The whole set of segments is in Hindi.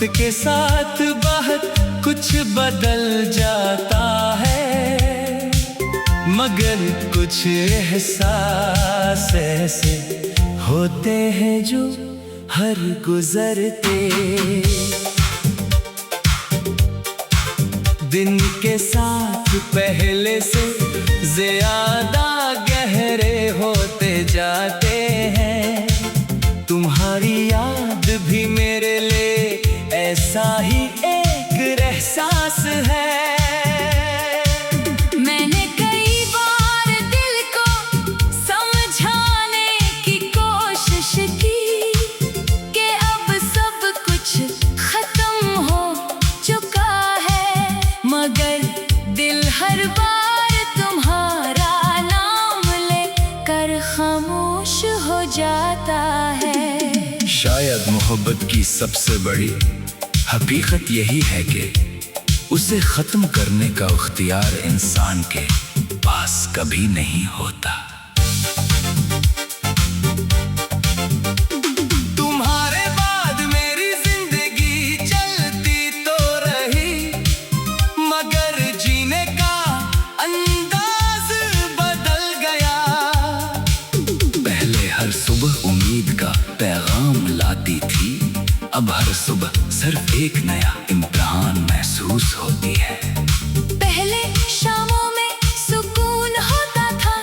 वक्त के साथ बहुत कुछ बदल जाता है, मगर कुछ एहसास ऐसे होते हैं जो हर गुजरते दिन के साथ पहले से ज्यादा गहरे होते जाते हैं। तुम्हारी याद भी मेरे लिए ऐसा ही एक एहसास है। मैंने कई बार दिल को समझाने की कोशिश की कि अब सब कुछ खत्म हो चुका है, मगर दिल हर बार तुम्हारा नाम लेकर खामोश हो जाता है। शायद मोहब्बत की सबसे बड़ी हकीकत यही है कि उसे खत्म करने का इख्तियार इंसान के पास कभी नहीं होता। तुम्हारे बाद मेरी जिंदगी चलती तो रही, मगर जीने का अंदाज बदल गया। पहले हर सुबह उम्मीद का पैगाम लाती थी, अब हर सुबह सिर्फ एक नया इम्तिहान महसूस होती है। पहले शामों में सुकून होता था,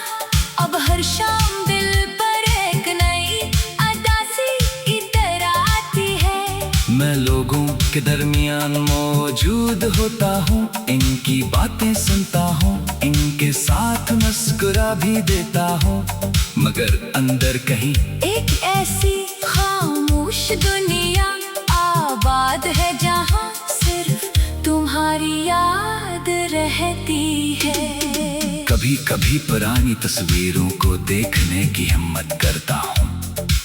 अब हर शाम दिल पर एक नई उदासी की तरह आती है। मैं लोगों के दरमियान मौजूद होता हूँ, इनकी बातें सुनता हूँ, इनके साथ मुस्कुरा भी देता हूँ, मगर अंदर कहीं एक ऐसी खामोश दुनिया आबाद है जहाँ सिर्फ तुम्हारी याद रहती है। कभी कभी पुरानी तस्वीरों को देखने की हिम्मत करता हूँ,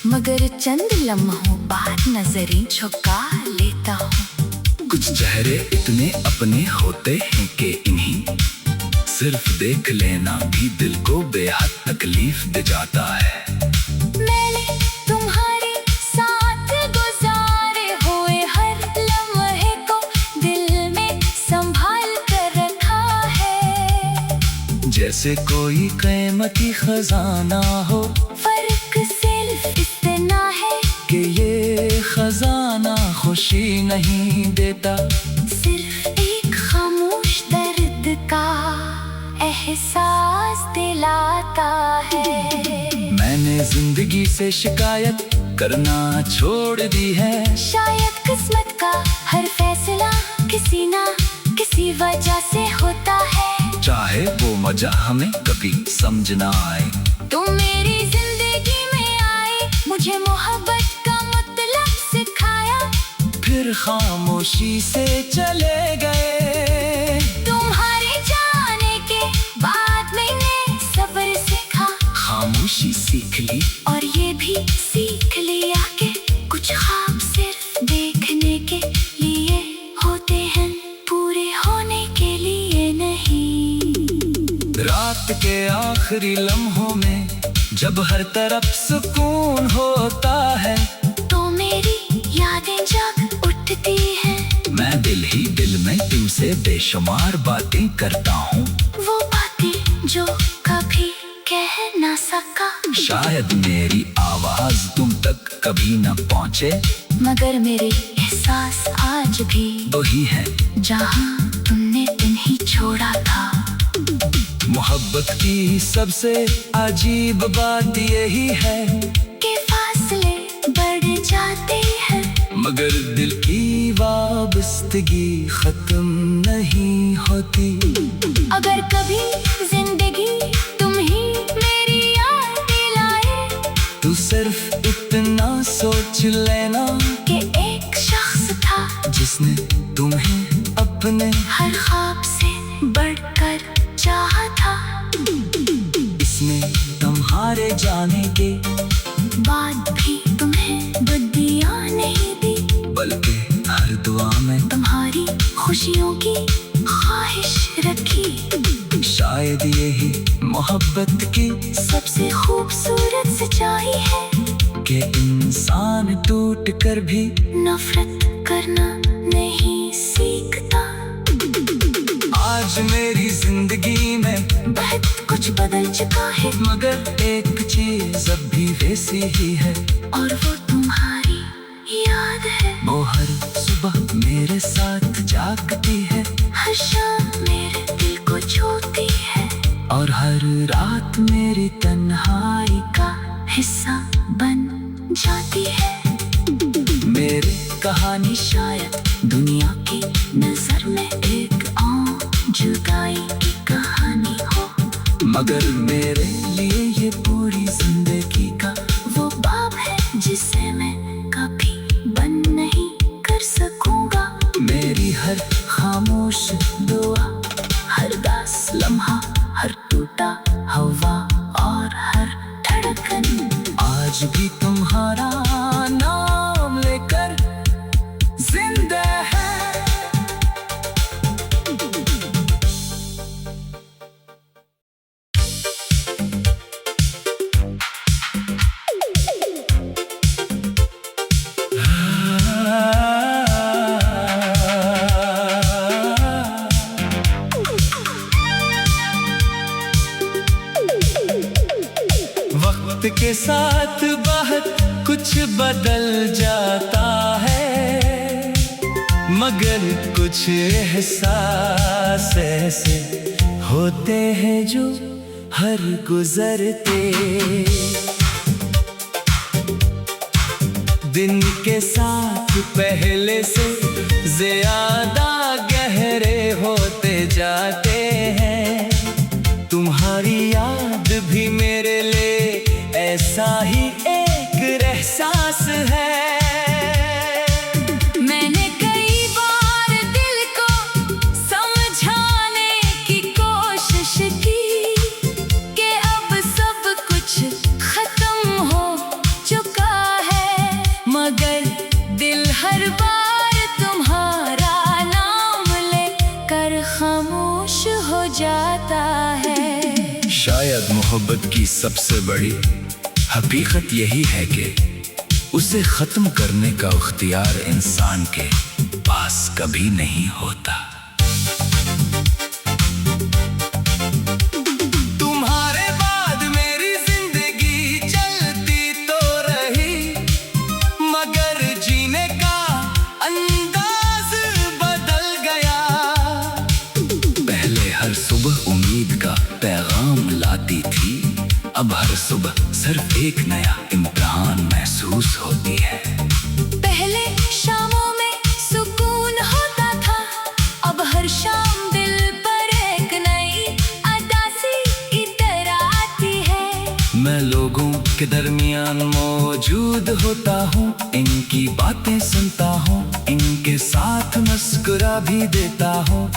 मगर चंद लम्हों बाद नजरें झुका लेता हूँ। कुछ चेहरे इतने अपने होते हैं कि इन्हीं सिर्फ देख लेना भी दिल को बेहद तकलीफ दे जाता है। मैंने तुम्हारे साथ गुजारे हुए हर लम्हे को दिल में संभाल कर रखा है, जैसे कोई कीमती खजाना हो। फर्क सिर्फ इतना है कि ये खजाना खुशी नहीं देता, सिर्फ एक खामोश दर्द का एहसास दिलाता है। मैंने जिंदगी से शिकायत करना छोड़ दी है। शायद किस्मत का हर फैसला किसी ना किसी वजह से होता है, चाहे वो वजह हमें कभी समझ ना आए। तुम मेरी जिंदगी में आए, मुझे मोहब्बत का मतलब सिखाया, फिर खामोशी से चले गए। तुम्हारे जाने के बाद मैंने सब्र सीखा, खामोशी सीख ली और ये भी सीख लिया कि कुछ ख्वाब सिर्फ देखने के लिए होते हैं, पूरे होने के लिए नहीं। रात के आखिरी लम्हों में जब हर तरफ सुकून होता है, तो मेरी यादें जग उठती हैं। मैं दिल ही दिल में तुमसे बेशुमार बातें करता हूँ, वो बातें जो कभी कह ना सका। शायद मेरी आवाज तुम तक कभी न पहुँचे, मगर मेरे एहसास आज भी वही है जहाँ तुमने इन्हीं छोड़ा था। मोहब्बत की सबसे अजीब बात यही है कि फासले बढ़ जाते हैं, मगर दिल की वाबस्तगी खत्म नहीं होती। अगर कभी जिंदगी तुम ही मेरी याद दिलाए, तू सिर्फ इतना सोच लेना कि एक शख्स था जिसने तुम्हें अपने हर ख्वाब से बढ़कर चाहा था। इसने तुम्हारे जाने के बाद भी तुम्हें बुद्धियाँ नहीं दी, बल्कि हर दुआ में तुम्हारी खुशियों की ख्वाहिश रखी। शायद यही मोहब्बत की सबसे खूबसूरत सच्चाई है कि इंसान टूट कर भी नफरत करना नहीं सीखता। आज मेरी जिंदगी में बहुत कुछ बदल चुका है, मगर एक चीज अब भी वैसी ही है, और वो तुम्हारी याद है। वो हर सुबह मेरे साथ जागती है, हर शाम मेरे दिल को छूती है, और हर रात मेरी तन्हाई का हिस्सा बन जाती है। मेरी कहानी शायद दुनिया की नजर में एक आम जुदाई की कहानी हो, मगर मेरे लिए ये पूरी जिंदगी का वो बाब है जिसे मैं कभी बंद नहीं कर सकूंगा। मेरी हर खामोश दुआ, हर दास लम्हा, हर टूटा हवा और हर धड़कन आज भी तुम्हारा नाम लेकर जिंदा है। वक्त के साथ बहुत कुछ बदल जाता है, मगर कुछ एहसास ऐसे होते हैं जो हर गुजरते दिन के साथ पहले से ज्यादा गहरे होते जाते हैं। तुम्हारी याद भी मेरे लिए ऐसा ही एक एहसास है। मैंने कई बार दिल को समझाने की कोशिश की कि अब सब कुछ खत्म हो चुका है, मगर दिल हर बार तुम्हारा नाम लेकर खामोश हो जाता है। शायद मोहब्बत की सबसे बड़ी हकीकत यही है कि उसे खत्म करने का इख्तियार इंसान के पास कभी नहीं होता। तुम्हारे बाद मेरी जिंदगी चलती तो रही, मगर जीने का अंदाज बदल गया। पहले हर सुबह उम्मीद का पैगाम लाती थी, अब हर सुबह सिर्फ एक नया इम्तिहान महसूस होती है। पहले शामों में सुकून होता था, अब हर शाम दिल पर एक नई अदासी इतर आती है। मैं लोगों के दरमियान मौजूद होता हूँ, इनकी बातें सुनता हूँ, इनके साथ मुस्कुरा भी देता हूँ,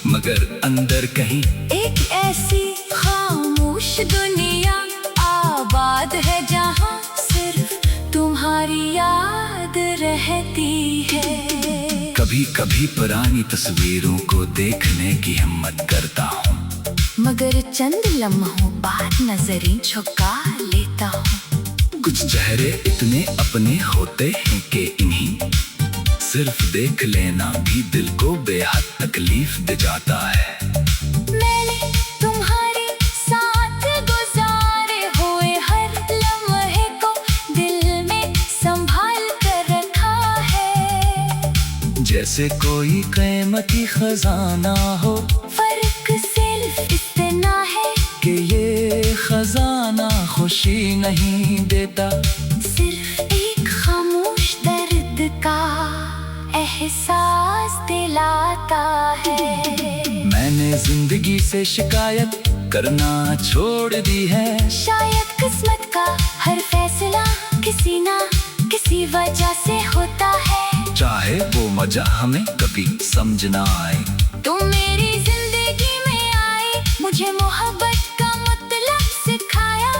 मगर अंदर कहीं एक ऐसी खामोश दुनिया आबाद है जहाँ सिर्फ तुम्हारी याद रहती है। कभी कभी पुरानी तस्वीरों को देखने की हिम्मत करता हूँ, मगर चंद लम्हों बाद नजरें झुका लेता हूँ। कुछ चेहरे इतने अपने होते हैं कि इन्हीं सिर्फ देख लेना भी दिल को बेहद तकलीफ दे जाता है। मैंने तुम्हारे साथ गुजारे हुए हर लम्हे को दिल में संभाल कर रखा है, जैसे कोई कीमती खजाना हो। फर्क सिर्फ इतना है कि ये खजाना खुशी नहीं देता, सिर्फ एक खामोश दर्द का एहसास दिलाता है। मैंने जिंदगी से शिकायत करना छोड़ दी है। शायद किस्मत का हर फैसला किसी ना किसी वजह से होता है, चाहे वो वजह हमें कभी समझ ना आए। तुम मेरी जिंदगी में आए, मुझे मोहब्बत का मतलब सिखाया,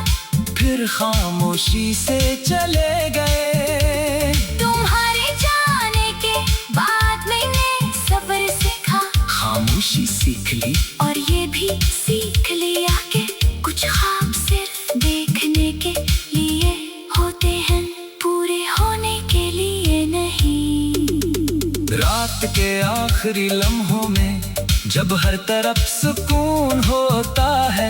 फिर खामोशी से चले गए। तुम्हारे जाने के बाद मैंने सब्र सीखा, खामोशी सीख ली और ये भी सीख लिया कि कुछ ख्वाब सिर्फ देखने के लिए होते हैं, पूरे होने के लिए नहीं। रात के आखिरी लम्हों में जब हर तरफ सुकून होता है,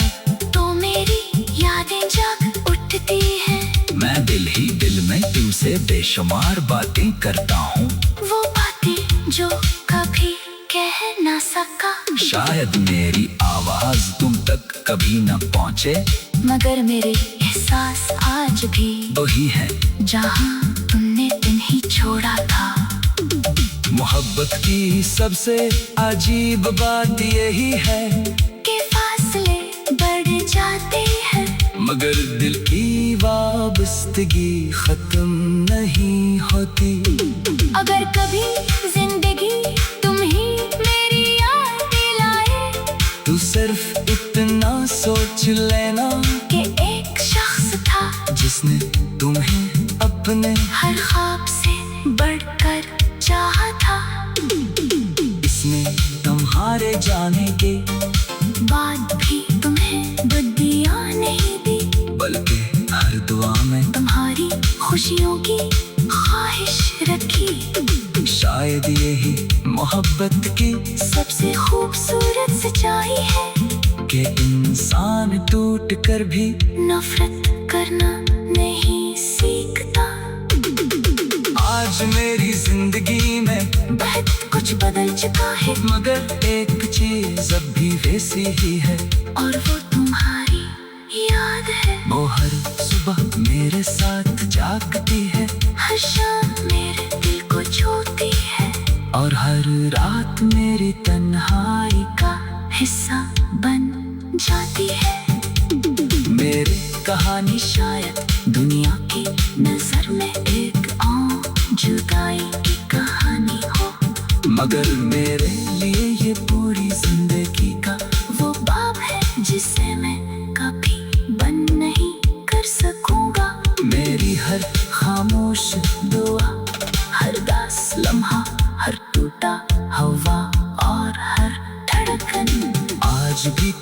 तो मेरी यादें जाग उठती हैं। मैं दिल ही दिल में तुमसे बेशुमार बातें करता हूँ। वो बातें जो कभी कह ना सका, शायद मेरी आवाज तुम तक कभी न पहुँचे, मगर मेरे एहसास आज भी वही है जहाँ तुमने दिन ही छोड़ा था। मोहब्बत की सबसे अजीब बात यही है कि फासले बढ़ जाते हैं, मगर दिल की वाबस्तगी खत्म नहीं होती। अगर कभी जिंदगी तुम ही मेरी याद दिलाए, तू सिर्फ इतना सोच लेना कि एक शख्स था जिसने तुम्हें अपने हर ख्वाब से बढ़कर चाहा था। इसने तुम्हारे जाने के बाद भी तुम्हें बदिया नहीं दी, बल्कि हर दुआ में तुम्हारी खुशियों की ख्वाहिश रखी। शायद यही मोहब्बत की सबसे खूबसूरत सच्चाई है कि इंसान टूट कर भी नफरत करना नहीं सीखता। आज मेरी जिंदगी में बहुत कुछ बदल चुका है, मगर एक चीज अब भी वैसी ही है, और वो तुम्हारी याद है। वो हर सुबह मेरे साथ जागती है, हर शाम मेरे दिल को छूती है, और हर रात मेरी तन्हाई का हिस्सा बन जाती है। मेरी कहानी शायद दुनिया की नजर में एक आम जुदाई की कहानी हो, मगर मेरे लिए ये पूरी जिंदगी का वो बाब है जिसे मैं कभी बंद नहीं कर सकूंगा। मेरी हर खामोश दुआ, हर दास लम्हा, हर टूटा हवा और हर धड़कन आज भी